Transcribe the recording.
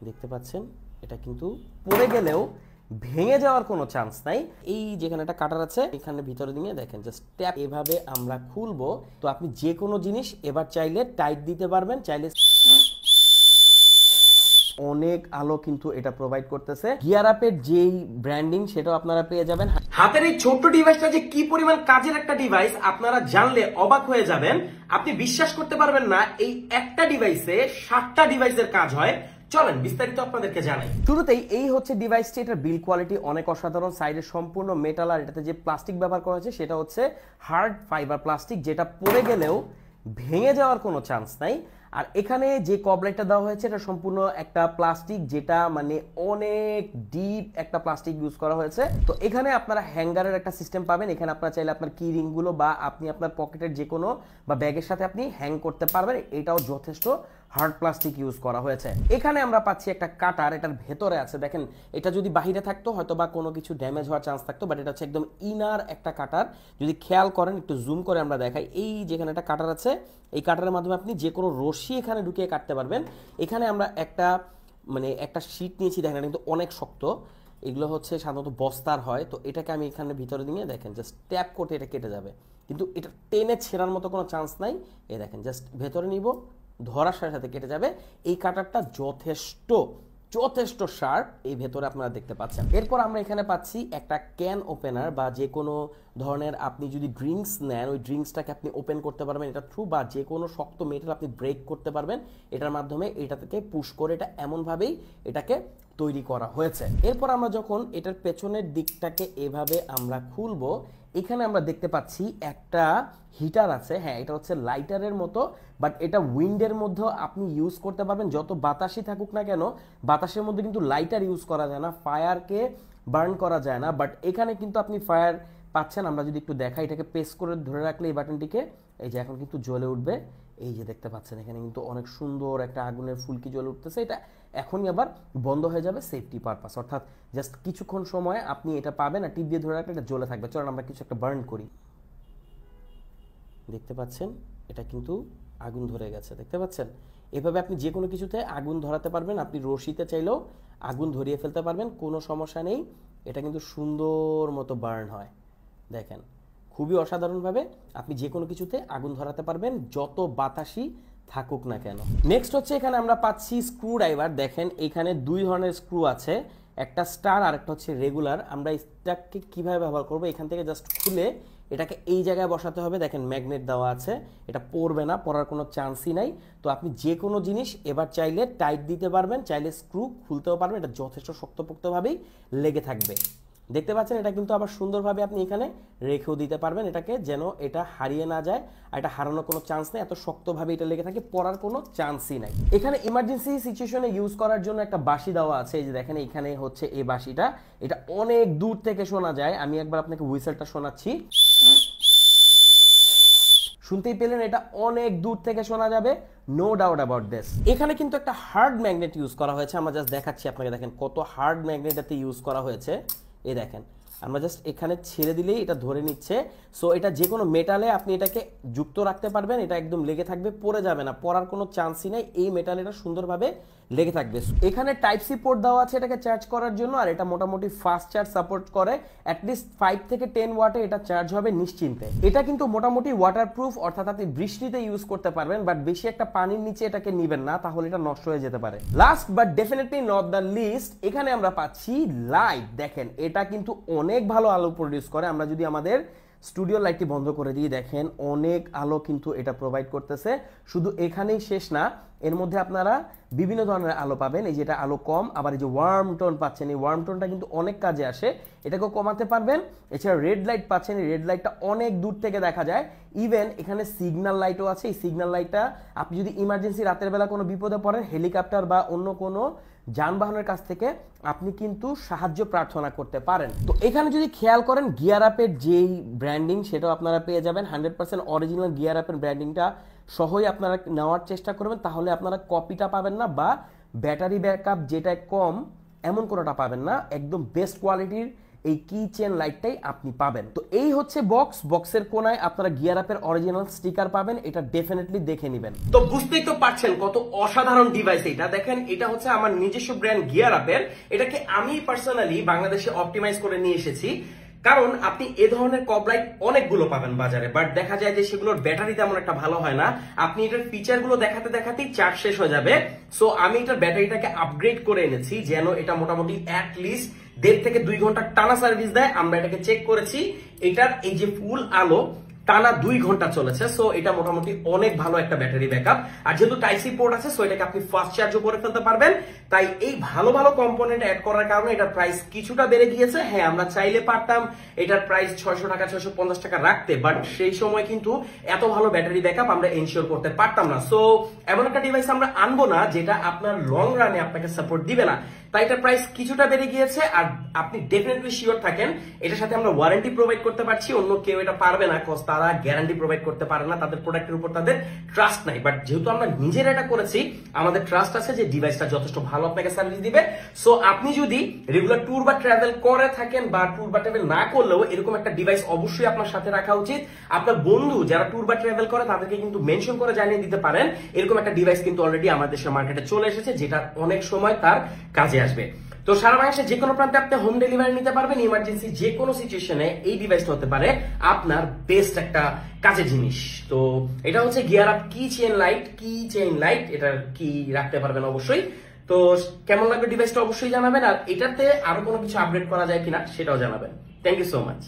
দেখতে পাচ্ছেন এটা কিন্তু পড়ে গেলেও ভেঙে যাওয়ার কোনো চান্স নাই। এই যেখানে একটা কাটার আছে এখানে ভিতরে দিয়ে দেখেন জাস্ট ট্যাপ এভাবে আমরা খুলবো, তো আপনি যে কোনো জিনিস এবার চাইলে টাইট দিতে পারবেন, চাইলে অনেক আলো কিন্তু এটা প্রোভাইড করতেছে। গিয়ার আপের যেই ব্র্যান্ডিং সেটাও আপনারা পেয়ে যাবেন। হাতের এই ছোট্ট ডিভাইসটা যে কি পরিমাণ কাজের একটা ডিভাইস আপনারা জানলে অবাক হয়ে যাবেন। আপনি বিশ্বাস করতে পারবেন না এই একটা ডিভাইসে 7টা ডিভাইসের কাজ হয়। চলেন বিস্তারিত আপনাদেরকে জানাই। শুরুতেই এই হচ্ছে ডিভাইসটি, এটার বিল কোয়ালিটি অনেক অসাধারণ। সাইডে সম্পূর্ণ মেটাল, আর এটাতে যে প্লাস্টিক ব্যবহার করা হয়েছে সেটা হচ্ছে হার্ড ফাইবার প্লাস্টিক, যেটা পড়ে গেলেও ভেঙে যাওয়ার কোনো চান্স নাই। আর এখানে যে কবলাইটটা দেওয়া হয়েছে এটা সম্পূর্ণ একটা প্লাস্টিক, যেটা মানে অনেক ডিপ একটা প্লাস্টিক ইউজ করা হয়েছে। তো এখানে আপনারা হ্যাঙ্গারের একটা সিস্টেম পাবেন। এখানে আপনারা চাইলে আপনার কি রিংগুলো বা আপনি আপনার পকেটের যে কোনো বা ব্যাগের সাথে আপনি হ্যাং করতে পারবেন। এটাও যথেষ্ট হার্ড প্লাস্টিক ইউজ করা হয়েছে। এখানে আমরা পাচ্ছি একটা কাটার, এটার ভেতরে আছে দেখেন। এটা যদি বাহিরে থাকতো হয়তো বা কোনো কিছু ড্যামেজ হওয়ার চান্স থাকতো, বাট এটা হচ্ছে একদম ইনার একটা কাটার। যদি খেয়াল করেন, একটু জুম করে আমরা দেখাই, এই যেখানে একটা কাটার আছে, এই কাটারের মাধ্যমে আপনি যে কোনো রশি এখানে ঢুকিয়ে কাটতে পারবেন। এখানে আমরা একটা শীট নিয়েছি, দেখেন কিন্তু অনেক শক্ত। এগুলো হচ্ছে সাধারণত বস্তার হয়, তো এটাকে আমি এখানে ভিতরে দিয়ে দেখেন জাস্ট ট্যাপ করতে এটা কেটে যাবে, কিন্তু এটা টেনে ছেঁড়ার মতো কোনো চান্স নাই। এই দেখেন জাস্ট ভেতরে নিব, ধরার সাথে সাথে কেটে যাবে। এই কাটারটা যথেষ্ট শার্প, এই ভেতরে আপনারা দেখতে পাচ্ছেন। এরপর আমরা এখানে পাচ্ছি একটা ক্যান ওপেনার, বা যে কোনো ধরনের আপনি যদি ড্রিঙ্কস নেন ওই ড্রিঙ্কসটাকে আপনি ওপেন করতে পারবেন এটা থ্রু, বা যে কোনো শক্ত মেটাল আপনি ব্রেক করতে পারবেন এটার মাধ্যমে। এটা থেকে পুশ করে এটা এমনভাবেই এটাকে তৈরি করা হয়েছে। এরপর আমরা যখন এটার পেছনের দিকটাকে এভাবে আমরা খুলবো, এখানে আমরা দেখতে পাচ্ছি একটা হিটার আছে। হ্যাঁ, এটা হচ্ছে লাইটারের মতো, বাট এটা উইন্ডের মধ্যে আপনি ইউজ করতে পারবেন। যত বাতাসই থাকুক না কেন, বাতাসের মধ্যে কিন্তু লাইটার ইউজ করা যায় না, ফায়ারকে বার্ন করা যায় না, বাট এখানে কিন্তু আপনি ফায়ার পাচ্ছেন। আমরা যদি একটু দেখাই, এটাকে প্রেস করে ধরে রাখলে এই বাটনটিকে, এই যে এখন কিন্তু জ্বলে উঠবে। এই যে দেখতে পাচ্ছেন এখানে কিন্তু অনেক সুন্দর একটা আগুনের ফুলকি জ্বলে উঠতেছে। এটা এখনই আবার বন্ধ হয়ে যাবে সেফটি পারপাস, অর্থাৎ জাস্ট কিছুক্ষণ সময় আপনি এটা পাবেন আর টিপ দিয়ে ধরে রাখলে এটা জ্বলে থাকবে। চলুন আমরা কিছু একটা বার্ন করি। দেখতে পাচ্ছেন এটা কিন্তু আগুন ধরে গেছে, দেখতে পাচ্ছেন। এভাবে আপনি যে কোনো কিছুতে আগুন ধরাতে পারবেন। আপনি রশিতে চাইলেও আগুন ধরিয়ে ফেলতে পারবেন, কোনো সমস্যা নেই। এটা কিন্তু সুন্দর মতো বার্ন হয়, দেখেন খুবই অসাধারণভাবে আপনি যে কোনো কিছুতে আগুন ধরাতে পারবেন, যত বাতাসই থাকুক না কেন। নেক্সট হচ্ছে এখানে আমরা পাচ্ছি স্ক্রু ড্রাইভার। দেখেন এখানে দুই ধরনের স্ক্রু আছে, একটা স্টার আর একটা হচ্ছে রেগুলার। আমরা এটাকে কিভাবে ব্যবহার করব, এখান থেকে জাস্ট খুলে এটাকে এই জায়গায় বসাতে হবে। দেখেন ম্যাগনেট দেওয়া আছে, এটা পড়বে না, পড়ার কোনো চান্সই নাই। তো আপনি যে কোনো জিনিস এবার চাইলে টাইট দিতে পারবেন, চাইলে স্ক্রু খুলতেও পারবেন। এটা যথেষ্ট শক্তপোক্তভাবেই লেগে থাকবে। দেখতে পাচ্ছেন এটা কিন্তু আবার সুন্দরভাবে আপনি এখানে রেখেও দিতে পারবেন এটাকে, যেন এটা হারিয়ে না যায়। আর এটা হারানোর কোনো চান্স নেই, এত শক্তভাবে এটা লেগে থাকে, পড়ার কোনো চান্সই নাই। এখানে ইমার্জেন্সি সিচুয়েশনে ইউজ করার জন্য একটা বাঁশি দেওয়া আছে। এই যে দেখেন এখানে হচ্ছে এই বাঁশিটা, এটা অনেক দূর থেকে শোনা যায়। আমি একবার আপনাকে হুইসেলটা শোনাচ্ছি, শুনতেই পেলেন, এটা অনেক দূর থেকে শোনা যাবে, নো ডাউট অ্যাবাউট দিস। এখানে কিন্তু একটা হার্ড ম্যাগনেট ইউজ করা হয়েছে। আমরা জাস্ট দেখাচ্ছি আপনাকে, দেখেন কত হার্ড ম্যাগনেট এতে ইউজ করা হয়েছে। এই দেখেন আমরা জাস্ট এখানে ছেড়ে দিলেই এটা ধরে নিচ্ছে। সো এটা যে কোনো মেটালে আপনি এটাকে যুক্ত রাখতে পারবেন, এটা একদম লেগে থাকবে, পড়ে যাবে না, পড়ার কোনো চান্সই নেই। এই মেটাল এটা সুন্দরভাবে লেগে থাকবে। এখানে টাইপ সি পোর্ট দেওয়া আছে এটাকে চার্জ করার জন্য, আর এটা মোটামুটি ফাস্ট চার্জ সাপোর্ট করে। অ্যাটলিস্ট 5 থেকে 10 ওয়াটে এটা চার্জ হবে নিশ্চিন্তে। এটা কিন্তু মোটামুটি ওয়াটারপ্রুফ, অর্থাৎ আপনি বৃষ্টিতে ইউজ করতে পারবেন, বাট বেশি একটা পানির নিচে এটাকে নিবেন না, তাহলে এটা নষ্ট হয়ে যেতে পারে। Last but definitely not the least, এখানে আমরা পাচ্ছি লাইট। দেখেন এটা কিন্তু অনেক ভালো আলো প্রডিউস করে। আমরা যদি আমাদের স্টুডিও লাইটটি বন্ধ করে দিয়ে দেখেন অনেক আলো কিন্তু এটা প্রোভাইড করতেছে। শুধু এখানেই শেষ না, এর মধ্যে আপনারা বিভিন্ন ধরনের আলো পাবেন। এই যেটা আলো কম, আবার এই যে ওয়ার্ম টোন পাচ্ছেন, এই ওয়ার্ম টোনটা কিন্তু অনেক কাজে আসে, এটাকেও কমাতে পারবেন। এছাড়া রেড লাইট পাচ্ছেন, এই রেড লাইটটা অনেক দূর থেকে দেখা যায়। ইভেন এখানে সিগন্যাল লাইটও আছে। এই সিগন্যাল লাইটটা আপনি যদি ইমার্জেন্সি রাতের বেলা কোনো বিপদে পড়েন, হেলিকপ্টার বা অন্য কোনো যানবাহনের কাছ থেকে আপনি কিন্তু সাহায্য প্রার্থনা করতে পারেন। তো এখানে যদি খেয়াল করেন, গিয়ার আপের যেই ব্র্যান্ডিং সেটাও আপনারা পেয়ে যাবেন। 100% অরিজিনাল গিয়ার আপের ব্র্যান্ডিংটা সহই আপনারা নেওয়ার চেষ্টা করবেন, তাহলে আপনারা কপিটা পাবেন না, বা ব্যাটারি ব্যাকআপ যেটা কম এমন কোনোটা পাবেন না। একদম বেস্ট কোয়ালিটির এই কি চেন লাইটটাই আপনি পাবেন। তো এই হচ্ছে বক্সের কোনায় আপনারা গিয়ার আপের অরিজিনাল স্টিকার পাবেন, এটা ডেফিনেটলি দেখে নেবেন। তো বুঝতেই তো পারছেন কত অসাধারণ ডিভাইস এটা। দেখেন এটা হচ্ছে আমার নিজস্ব ব্র্যান্ড গিয়ার আপের, এটাকে আমি পার্সোনালি বাংলাদেশে অপটিমাইজ করে নিয়ে এসেছি। কারণ আপনি এ ধরনের কব লাইট অনেকগুলো পাবেন বাজারে, বাট দেখা যায় যে সেগুলোর ব্যাটারি তেমন একটা ভালো হয় না। আপনি এটার ফিচার গুলো দেখাতে দেখাতেই চার্জ শেষ হয়ে যাবে। সো আমি এটার ব্যাটারিটাকে আপগ্রেড করে এনেছি যেন এটা মোটামুটি অ্যাটলিস্ট 1.5 থেকে 2 ঘন্টা টানা সার্ভিস দেয়। আমরা এটাকে চেক করেছি, এটার এই যে ফুল আলো টানা 2 ঘন্টা চলেছে। সো এটা মোটামুটি অনেক ভালো একটা ব্যাটারি ব্যাকআপ। আর যেহেতু টাইপ সি পোর্ট আছে, সো এটাকে আপনি ফাস্ট চার্জও করে ফেলতে পারবেন। তাই এই ভালো ভালো কম্পোনেন্ট অ্যাড করার কারণে এটার প্রাইস কিছুটা বেড়ে গিয়েছে। হ্যাঁ, আমরা চাইলে পারতাম এটার প্রাইস 600 টাকা 650 টাকা রাখতে, বাট সেই সময় কিন্তু এত ভালো ব্যাটারি ব্যাকআপ আমরা এনশিওর করতে পারতাম না। সো এমন একটা ডিভাইস আমরা আনবো না যেটা আপনার লং রানে আপনাকে সাপোর্ট দিবে না। তাই এটার প্রাইস কিছুটা বেড়ে গিয়েছে। আর আপনি ডেফিনেটলি শিওর থাকেন এটার সাথে আমরা ওয়ারেন্টি প্রোভাইড করতে পারছি, অন্য কেউ এটা পারবে না, কজ তারা গ্যারান্টি প্রোভাইড করতে পারে না, তাদের প্রোডাক্টের উপর তাদের ট্রাস্ট নাই। বাট যেহেতু আমরা নিজেরা এটা করেছি, আমাদের ট্রাস্ট আছে যে ডিভাইসটা যথেষ্ট ভালো আপনাকে সার্ভিস দিবে। সো আপনি যদি রেগুলার ট্যুর বা ট্রাভেল করে থাকেন বা ট্যুর বা ট্রাভেল না করলেও এরকম একটা ডিভাইস অবশ্যই আপনার সাথে রাখা উচিত। আপনার বন্ধু যারা ট্যুর বা ট্রাভেল করে তাদেরকে কিন্তু মেনশন করে জানিয়ে দিতে পারেন এরকম একটা ডিভাইস কিন্তু অলরেডি আমাদের দেশের মার্কেটে চলে এসেছে, যেটা অনেক সময় তার কাজে আসবে। তো সারা বাংলাদেশের যে কোনো প্রান্তে আপনি হোম ডেলিভারি নিতে পারবেন। ইমার্জেন্সি যে কোনো সিচুয়েশনে এই ডিভাইসটা হতে পারে আপনার বেস্ট একটা কাজের জিনিস। তো এটা হচ্ছে গিয়ার আপ কি চেইন লাইট, এটার কি রাখতে পারবেন অবশ্যই। তো কেমন লাগবে ডিভাইসটা অবশ্যই জানাবেন, আর এটাতে আরো কোনো কিছু আপডেট করা যায় কিনা সেটাও জানাবেন। Thank you so much.